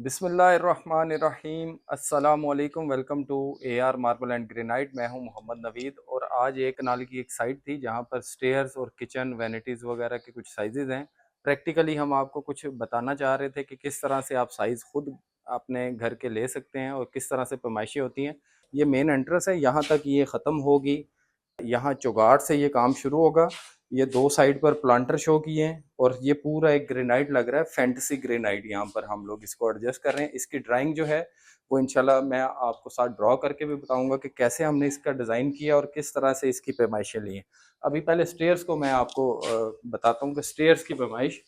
बिस्मिल्लाहिर्रहमानिर्रहीम अस्सलामुअलैकुम। Welcome to AR marble and granite. मैं हूं मोहम्मद नवीद और आज एक कनाल की एक साइट थी जहां पर स्टेयर्स और किचन वैनिटीज़ वगैरह के कुछ साइजेज़ हैं। प्रैक्टिकली हम आपको कुछ बताना चाह रहे थे कि किस तरह से आप साइज़ खुद अपने घर के ले सकते हैं और किस तरह से पैमाइशें होती हैं। ये मेन एंट्रेंस है, यहाँ तक ये ख़त्म होगी। यहाँ चौगाट से ये काम शुरू होगा। ये दो साइड पर प्लांटर शो किए हैं और ये पूरा एक ग्रेनाइट लग रहा है, फैंटेसी ग्रेनाइट। यहाँ पर हम लोग इसको एडजस्ट कर रहे हैं। इसकी ड्राइंग जो है वो इंशाल्लाह मैं आपको साथ ड्रॉ करके भी बताऊंगा कि कैसे हमने इसका डिज़ाइन किया और किस तरह से इसकी पैमाइशें ली हैं। अभी पहले स्टेयर्स को मैं आपको बताता हूँ कि स्टेयर्स की पैमाइश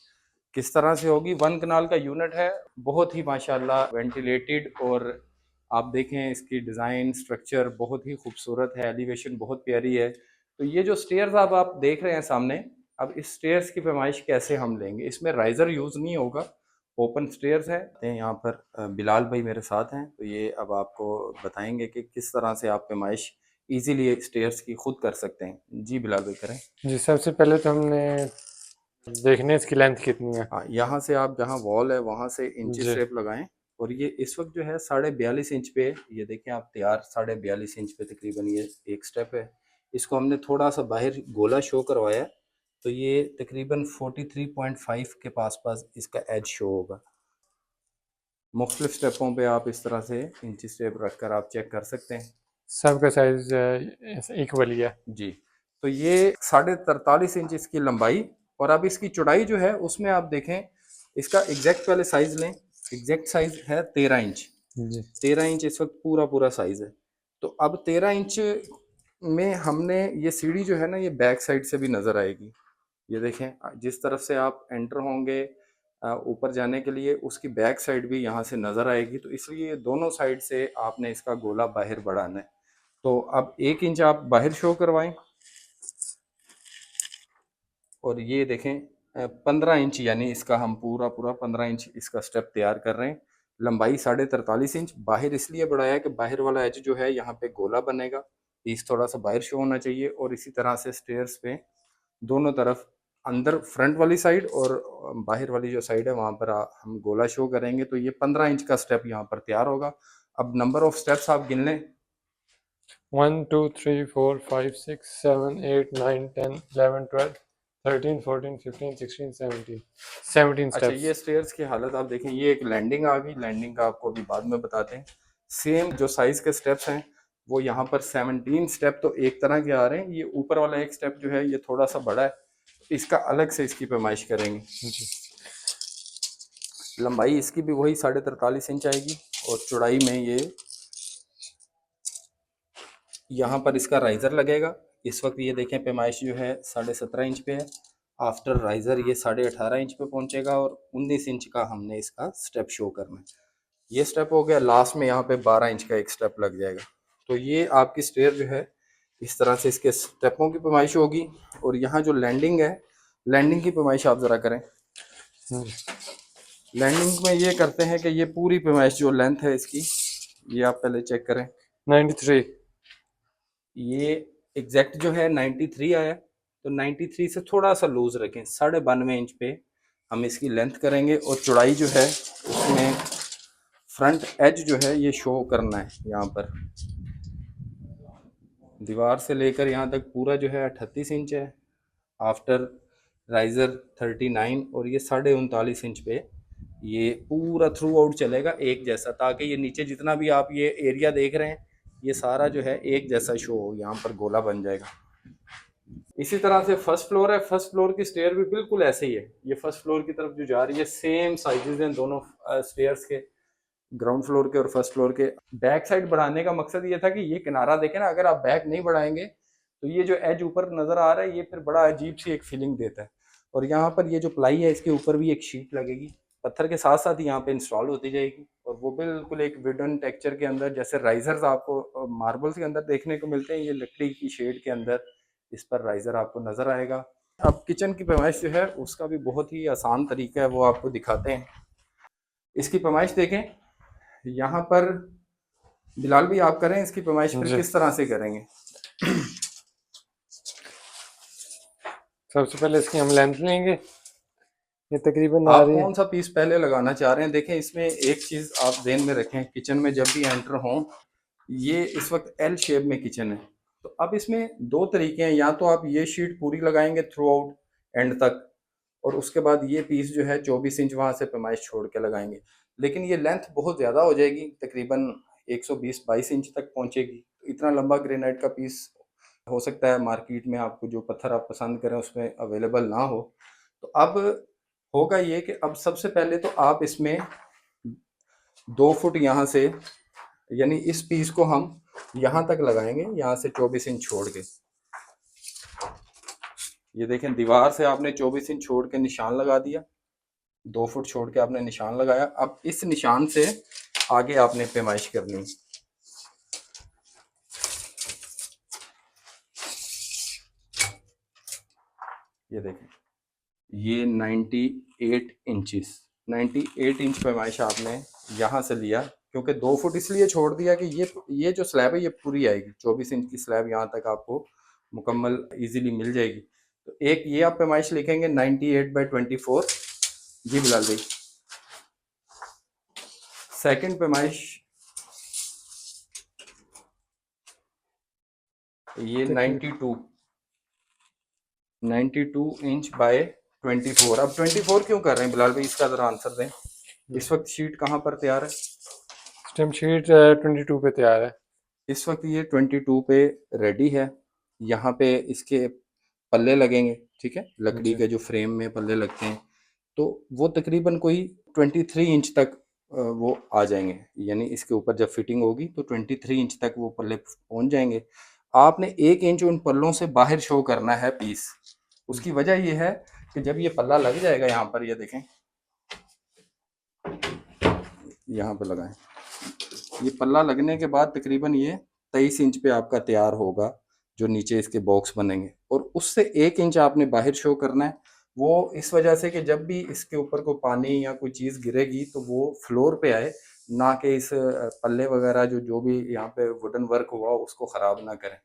किस तरह से होगी। 1 कनाल का यूनिट है, बहुत ही माशाल्लाह वेंटिलेटेड। और आप देखें इसकी डिज़ाइन स्ट्रक्चर बहुत ही खूबसूरत है, एलिवेशन बहुत प्यारी है। तो ये जो स्टेयर्स आप देख रहे हैं सामने, अब इस स्टेयर्स की पैमाइश कैसे हम लेंगे। इसमें राइजर यूज़ नहीं होगा, ओपन स्टेयर्स है। यहाँ पर बिलाल भाई मेरे साथ हैं, तो ये अब आपको बताएंगे कि किस तरह से आप पैमाइश इजीली स्टेयर्स की खुद कर सकते हैं। जी बिलाल भाई करें। जी, सबसे पहले तो हमने देखने इसकी लेंथ कितनी है। हाँ, यहाँ से आप जहाँ वॉल है वहाँ से इंची जी, स्टेप लगाएं। और ये इस वक्त जो है 42.5 इंच पे, ये देखें आप तैयार 42.5 इंच पे तकरीबन ये एक स्टेप है। इसको हमने थोड़ा सा बाहर गोला शो करवाया है, तो ये तकरीबन 43.5 के पास पास इसका एज शो होगा। मुख्तलिफ स्टेपों पे आप इस तरह से इंची स्टेप रख कर आप चेक कर सकते हैं। सबका साइज इक्वल ही है। जी, तो ये 43.5 इंच इसकी लंबाई। और अब इसकी चौड़ाई जो है उसमें आप देखें, इसका एग्जैक्ट पहले साइज लें। एग्जैक्ट साइज है 13 इंच। जी, 13 इंच इस वक्त पूरा पूरा साइज है। तो अब 13 इंच में हमने ये सीढ़ी जो है ना, ये बैक साइड से भी नजर आएगी। ये देखें, जिस तरफ से आप एंटर होंगे ऊपर जाने के लिए, उसकी बैक साइड भी यहाँ से नजर आएगी। तो इसलिए दोनों साइड से आपने इसका गोला बाहर बढ़ाना है। तो अब 1 इंच आप बाहर शो करवाएं। और ये देखें 15 इंच, यानी इसका हम पूरा पूरा 15 इंच इसका स्टेप तैयार कर रहे हैं। लंबाई 43.5 इंच। बाहर इसलिए बढ़ाया कि बाहर वाला एज जो है यहाँ पे गोला बनेगा, पीस थोड़ा सा बाहर शो होना चाहिए। और इसी तरह से स्टेयर्स पे दोनों तरफ, अंदर फ्रंट वाली साइड और बाहर वाली जो साइड है वहाँ पर हम गोला शो करेंगे। तो ये 15 इंच का स्टेप यहाँ पर तैयार होगा। अब नंबर ऑफ स्टेप्स आप गिन लें। 1 2 3 4 5 6 7 8 9 10 11 12 13 14 15 16 17 17 अच्छा, स्टेप्स। ये स्टेयर्स की हालत आप देखें, ये एक लैंडिंग आ गई। लैंडिंग का आपको अभी बाद में बताते हैं। सेम जो साइज के स्टेप्स हैं वो यहाँ पर 17 स्टेप तो एक तरह के आ रहे हैं। ये ऊपर वाला एक स्टेप जो है ये थोड़ा सा बड़ा है, इसका अलग से इसकी पैमाइश करेंगे। जी, लंबाई इसकी भी वही 43.5 इंच आएगी। और चौड़ाई में ये यहाँ पर इसका राइजर लगेगा। इस वक्त ये देखें पैमाइश जो है 17.5 इंच पे है। आफ्टर राइजर ये 18.5 इंच पे पहुंचेगा और 19 इंच का हमने इसका स्टेप शो करना है। ये स्टेप हो गया। लास्ट में यहाँ पे 12 इंच का एक स्टेप लग जाएगा। तो ये आपकी स्टेयर जो है इस तरह से इसके स्टेपों की पैमाइश होगी। और यहाँ जो लैंडिंग है, लैंडिंग की पैमाइश आप ज़रा करें। जी, लैंडिंग में ये करते हैं कि ये पूरी पैमाइश जो लेंथ है इसकी, ये आप पहले चेक करें। 93। ये एग्जैक्ट जो है 93 आया। तो 93 से थोड़ा सा लूज रखें, 92.5 इंच पे हम इसकी लेंथ करेंगे। और चौड़ाई जो है उसमें फ्रंट एज जो है ये शो करना है। यहाँ पर दीवार से लेकर यहाँ तक पूरा जो है 38 इंच है। After riser 39। और ये 39.5 इंच पे ये पूरा थ्रू आउट चलेगा एक जैसा, ताकि ये नीचे जितना भी आप ये एरिया देख रहे हैं ये सारा जो है एक जैसा शो हो, यहाँ पर गोला बन जाएगा। इसी तरह से फर्स्ट फ्लोर है। फर्स्ट फ्लोर की स्टेयर भी बिल्कुल ऐसे ही है। ये फर्स्ट फ्लोर की तरफ जो जा रही है, सेम साइजेस हैं दोनों स्टेयर्स के, ग्राउंड फ्लोर के और फर्स्ट फ्लोर के। बैक साइड बढ़ाने का मकसद ये था कि ये किनारा देखें ना, अगर आप बैक नहीं बढ़ाएंगे तो ये जो एज ऊपर नजर आ रहा है ये फिर बड़ा अजीब सी एक फीलिंग देता है। और यहाँ पर ये जो प्लाई है इसके ऊपर भी एक शीट लगेगी, पत्थर के साथ साथ यहाँ पे इंस्टॉल होती जाएगी। और वो बिल्कुल एक वुडन टेक्सचर के अंदर, जैसे राइजर्स आपको मार्बल्स के अंदर देखने को मिलते हैं, ये लकड़ी की शेड के अंदर इस पर राइजर आपको नजर आएगा। अब किचन की पैमाइश जो है उसका भी बहुत ही आसान तरीका है, वो आपको दिखाते हैं। इसकी पैमाइश देखें यहाँ पर। बिलाल भी आप करें इसकी पैमाइश फिर जी, किस तरह से करेंगे। सबसे पहले इसकी हम लेंथ लेंगे। ये तकरीबन आ आप रही है। कौन सा पीस पहले लगाना चाह रहे हैं? देखें, इसमें एक चीज़ आप ध्यान में रखें, किचन में जब भी एंटर हों, ये इस वक्त एल शेप में किचन है, तो अब इसमें दो तरीके हैं। या तो आप ये शीट पूरी लगाएंगे थ्रू आउट एंड तक, और उसके बाद ये पीस जो है 24 इंच वहाँ से पैमाइश छोड़ के लगाएंगे, लेकिन ये लेंथ बहुत ज़्यादा हो जाएगी, तकरीबन 120-22 इंच तक पहुँचेगी। इतना लंबा ग्रेनाइट का पीस हो सकता है मार्केट में आपको जो पत्थर आप पसंद करें उसमें अवेलेबल ना हो। तो अब होगा ये कि अब सबसे पहले तो आप इसमें 2 फुट यहाँ से, यानी इस पीस को हम यहाँ तक लगाएंगे, यहाँ से 24 इंच छोड़ के। ये देखें, दीवार से आपने 24 इंच छोड़ के निशान लगा दिया, 2 फुट छोड़ के आपने निशान लगाया। अब इस निशान से आगे आपने पैमाइश करनी। ये देखें, ये 98 इंचेस, 98 इंच पैमाइश आपने यहाँ से लिया, क्योंकि 2 फुट इसलिए छोड़ दिया कि ये जो स्लैब है ये पूरी आएगी, 24 इंच की स्लैब यहाँ तक आपको मुकम्मल इजीली मिल जाएगी। तो एक ये आप पैमाइश लिखेंगे 98/24। जी बिलाल भाई, सेकंड पैमाइश ये तकरीबन 92 इंच बाय 24। अब 24 क्यों कर रहे हैं बिलाल भाई, इसका ज़रा आंसर दें। इस वक्त शीट कहाँ पर तैयार है? स्टेम शीट 22 पे तैयार है। इस वक्त ये 22 पे रेडी है। यहाँ पे इसके पल्ले लगेंगे, ठीक है, लकड़ी जी के जो फ्रेम में पल्ले लगते हैं, तो वो तकरीबन कोई 23 इंच तक वो आ जाएंगे, यानी इसके ऊपर जब फिटिंग होगी तो 23 इंच तक वो पल्ले पहुंच जाएंगे। आपने 1 इंच उन पल्लों से बाहर शो करना है पीस। उसकी वजह ये है कि जब ये पल्ला लग जाएगा यहाँ पर, ये देखें, यहाँ पे लगाएं, ये पल्ला लगने के बाद तकरीबन ये 23 इंच पे आपका तैयार होगा, जो नीचे इसके बॉक्स बनेंगे, और उससे 1 इंच आपने बाहर शो करना है। वो इस वजह से कि जब भी इसके ऊपर को पानी या कोई चीज़ गिरेगी तो वो फ्लोर पे आए, ना कि इस पल्ले वगैरह जो भी यहाँ पे वुडन वर्क हुआ उसको ख़राब ना करें।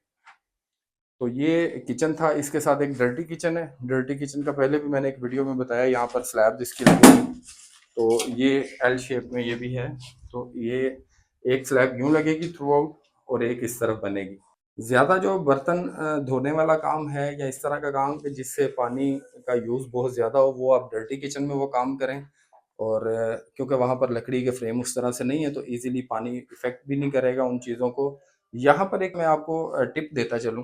तो ये किचन था, इसके साथ एक डर्टी किचन है। डर्टी किचन का पहले भी मैंने एक वीडियो में बताया, यहाँ पर स्लैब जिसकी लगेगी, तो ये एल शेप में ये भी है। तो ये एक स्लैब यूं लगेगी थ्रू आउट, और एक इस तरफ बनेगी। ज़्यादा जो बर्तन धोने वाला काम है या इस तरह का काम कि जिससे पानी का यूज़ बहुत ज़्यादा हो, वो आप डर्टी किचन में वो काम करें। और क्योंकि वहाँ पर लकड़ी के फ्रेम उस तरह से नहीं है, तो इजीली पानी इफेक्ट भी नहीं करेगा उन चीज़ों को। यहाँ पर एक मैं आपको टिप देता चलूँ,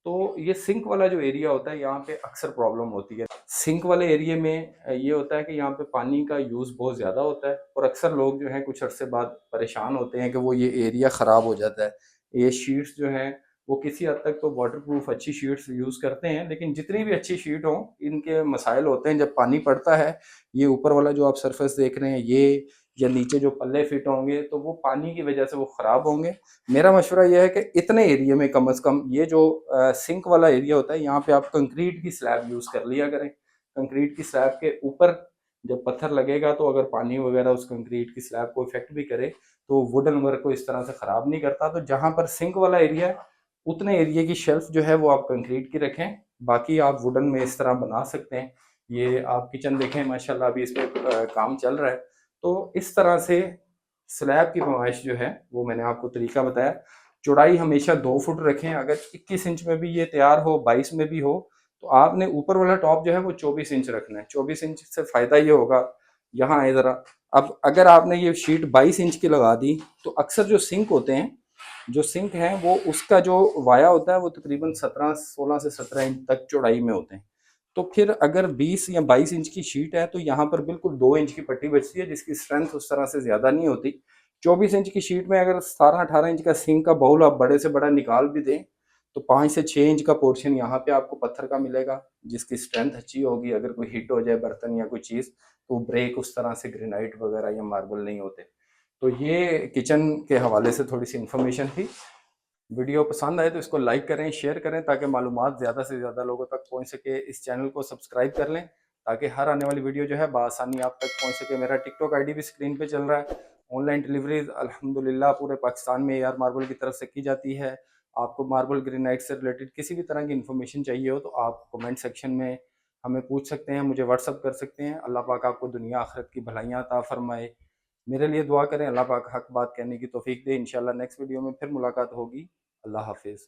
तो ये सिंक वाला जो एरिया होता है, यहाँ पे अक्सर प्रॉब्लम होती है। सिंक वाले एरिया में ये होता है कि यहाँ पे पानी का यूज़ बहुत ज़्यादा होता है, और अक्सर लोग जो हैं कुछ अरसे बाद परेशान होते हैं कि वो ये एरिया ख़राब हो जाता है। ये शीट्स जो हैं वो किसी हद तक तो वाटरप्रूफ अच्छी शीट्स यूज़ करते हैं, लेकिन जितनी भी अच्छी शीट हो, इनके मसाइल होते हैं जब पानी पड़ता है। ये ऊपर वाला जो आप सरफेस देख रहे हैं ये, या नीचे जो पल्ले फिट होंगे, तो वो पानी की वजह से वो ख़राब होंगे। मेरा मशवरा यह है कि इतने एरिया में कम से कम ये जो सिंक वाला एरिया होता है, यहाँ पे आप कंक्रीट की स्लैब यूज़ कर लिया करें। कंक्रीट की स्लैब के ऊपर जब पत्थर लगेगा, तो अगर पानी वगैरह उस कंक्रीट की स्लैब को इफेक्ट भी करे, तो वुडन वर्क को इस तरह से ख़राब नहीं करता। तो जहाँ पर सिंक वाला एरिया है, उतने एरिया की शेल्फ जो है वो आप कंक्रीट की रखें, बाकी आप वुडन में इस तरह बना सकते हैं। ये आप किचन देखें, माशाल्लाह अभी इस पर काम चल रहा है। तो इस तरह से स्लैब की पैमाइश जो है वो मैंने आपको तरीका बताया। चौड़ाई हमेशा 2 फुट रखें। अगर 21 इंच में भी ये तैयार हो, 22 में भी हो, तो आपने ऊपर वाला टॉप जो है वो 24 इंच रखना है। 24 इंच से फ़ायदा ये होगा, यहाँ आए ज़रा, अब अगर आपने ये शीट 22 इंच की लगा दी, तो अक्सर जो सिंक होते हैं, जो सिंक हैं, वो उसका जो वाया होता है वो तकरीबन 16 से 17 इंच तक चौड़ाई में होते हैं। तो फिर अगर 20 या 22 इंच की शीट है, तो यहाँ पर बिल्कुल 2 इंच की पट्टी बचती है, जिसकी स्ट्रेंथ उस तरह से ज़्यादा नहीं होती। 24 इंच की शीट में अगर 17-18 इंच का सिंक का बाउल आप बड़े से बड़ा निकाल भी दें, तो 5 से 6 इंच का पोर्शन यहाँ पे आपको पत्थर का मिलेगा, जिसकी स्ट्रेंथ अच्छी होगी। अगर कोई हिट हो जाए बर्तन या कोई चीज़, तो ब्रेक उस तरह से ग्रेनाइट वगैरह या मार्बल नहीं होते। तो ये किचन के हवाले से थोड़ी सी इंफॉर्मेशन थी। वीडियो पसंद आए तो इसको लाइक करें, शेयर करें, ताकि मालूमात ज़्यादा से ज़्यादा लोगों तक पहुंच सके। इस चैनल को सब्सक्राइब कर लें, ताकि हर आने वाली वीडियो जो है बआसानी आप तक पहुंच सके। मेरा टिकटॉक आईडी भी स्क्रीन पे चल रहा है। ऑनलाइन डिलीवरीज अल्हम्दुलिल्लाह पूरे पाकिस्तान में AR मार्बल की तरफ से की जाती है। आपको मार्बल ग्रेनाइट से रिलेटेड किसी भी तरह की इन्फॉर्मेशन चाहिए हो, तो आप कमेंट सेक्शन में हमें पूछ सकते हैं, मुझे व्हाट्सअप कर सकते हैं। अल्लाह पाक आपको दुनिया आखिरत की भलाइयाँ अता फरमाए। मेरे लिए दुआ करें, अल्लाह पाक हक बात कहने की तौफीक दे। इंशाल्लाह नेक्स्ट वीडियो में फिर मुलाकात होगी। अल्लाह हाफिज़।